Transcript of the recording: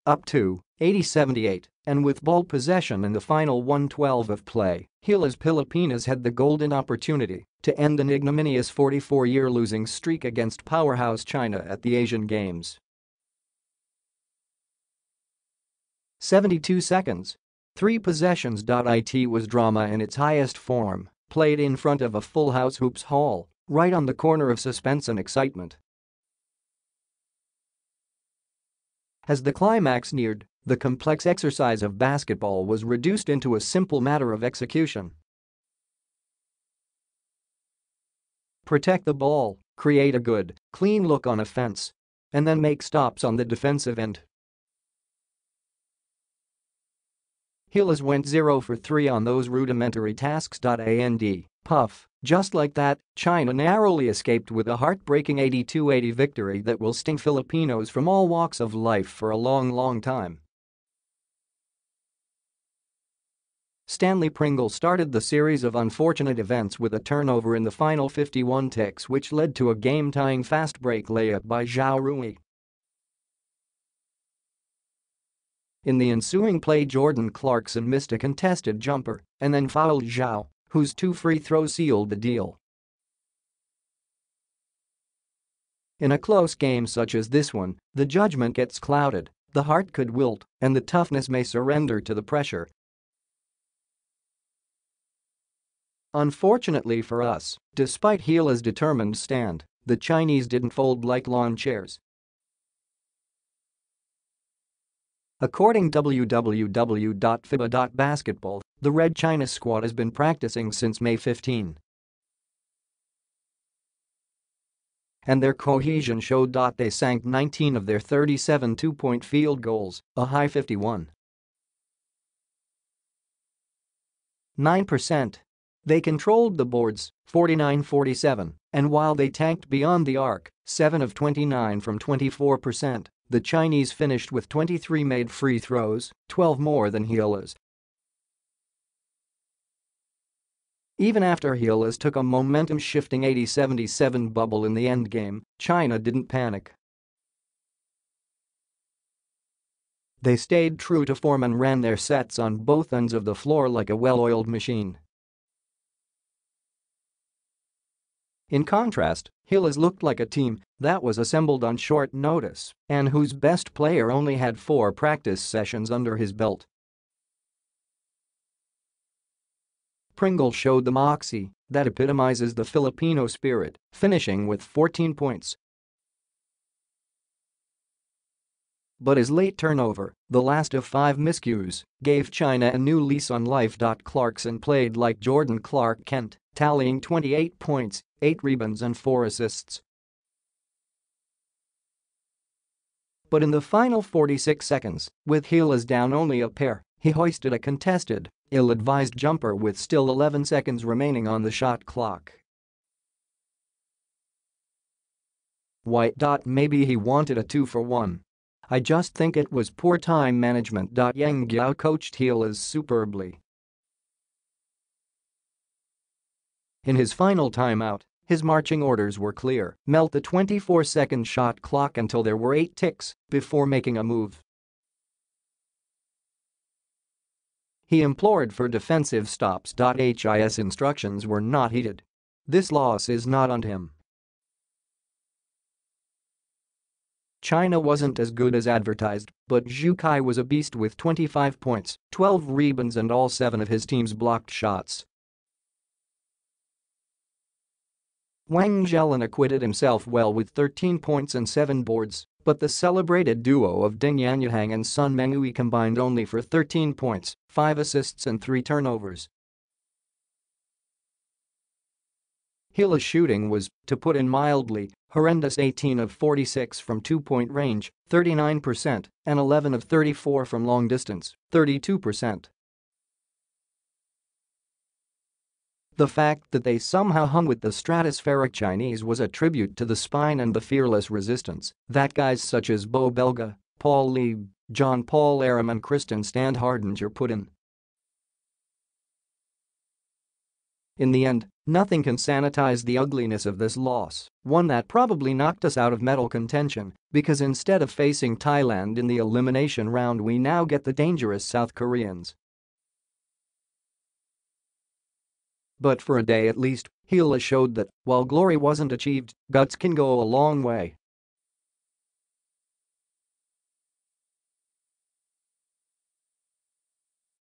up to 80-78, and with ball possession in the final 1:12 of play, Gilas Pilipinas had the golden opportunity to end an ignominious 44-year losing streak against powerhouse China at the Asian Games. 72 seconds. 3 possessions. It was drama in its highest form, played in front of a full house hoops hall, right on the corner of suspense and excitement. As the climax neared, the complex exercise of basketball was reduced into a simple matter of execution. Protect the ball, create a good, clean look on offense, and then make stops on the defensive end. Gilas went 0 for 3 on those rudimentary tasks. Puff. Just like that, China narrowly escaped with a heartbreaking 82-80 victory that will sting Filipinos from all walks of life for a long time. Stanley Pringle started the series of unfortunate events with a turnover in the final 51 ticks, which led to a game-tying fast-break layup by Zhao Rui. In the ensuing play, Jordan Clarkson missed a contested jumper and then fouled Zhao, whose 2 free throws sealed the deal. In a close game such as this one, the judgment gets clouded, the heart could wilt, and the toughness may surrender to the pressure. Unfortunately for us, despite Gilas' determined stand, the Chinese didn't fold like lawn chairs. According to www.fiba.basketball, the Red China squad has been practicing since May 15. And their cohesion showed. They sank 19 of their 37 two-point field goals, a high 51.9%. They controlled the boards, 49-47, and while they tanked beyond the arc, 7 of 29 from 24%, the Chinese finished with 23 made free throws, 12 more than Gilas. Even after Gilas took a momentum-shifting 80-77 bubble in the endgame, China didn't panic. They stayed true to form and ran their sets on both ends of the floor like a well-oiled machine. In contrast, Gilas looked like a team that was assembled on short notice and whose best player only had 4 practice sessions under his belt. Pringle showed the moxie that epitomizes the Filipino spirit, finishing with 14 points. But his late turnover, the last of 5 miscues, gave China a new lease on life. Clarkson played like Jordan Clark Kent, tallying 28 points, 8 rebounds and 4 assists. But in the final 46 seconds, with Gilas down only a pair, he hoisted a contested, ill-advised jumper with still 11 seconds remaining on the shot clock. White. Maybe he wanted a 2-for-1. I just think it was poor time management. Yang Giao coached Gilas superbly. In his final timeout, his marching orders were clear: melt the 24-second shot clock until there were 8 ticks before making a move. He implored for defensive stops. His instructions were not heeded. This loss is not on him. China wasn't as good as advertised, but Zhou Kai was a beast with 25 points, 12 rebounds and all 7 of his team's blocked shots. Wang Zhelan acquitted himself well with 13 points and 7 boards, but the celebrated duo of Ding Yanyahang and Sun Menghui combined only for 13 points, 5 assists and 3 turnovers. Gilas' shooting was, to put it mildly, horrendous: 18 of 46 from two-point range, 39%, and 11 of 34 from long distance, 32%. The fact that they somehow hung with the stratospheric Chinese was a tribute to the spine and the fearless resistance that guys such as Bo Belga, Paul Lee, John Paul Aram and Kristen Standhardinger put in. In the end, Nothing can sanitize the ugliness of this loss, one that probably knocked us out of medal contention, because instead of facing Thailand in the elimination round we now get the dangerous South Koreans. But for a day at least, Gilas showed that, while glory wasn't achieved, guts can go a long way.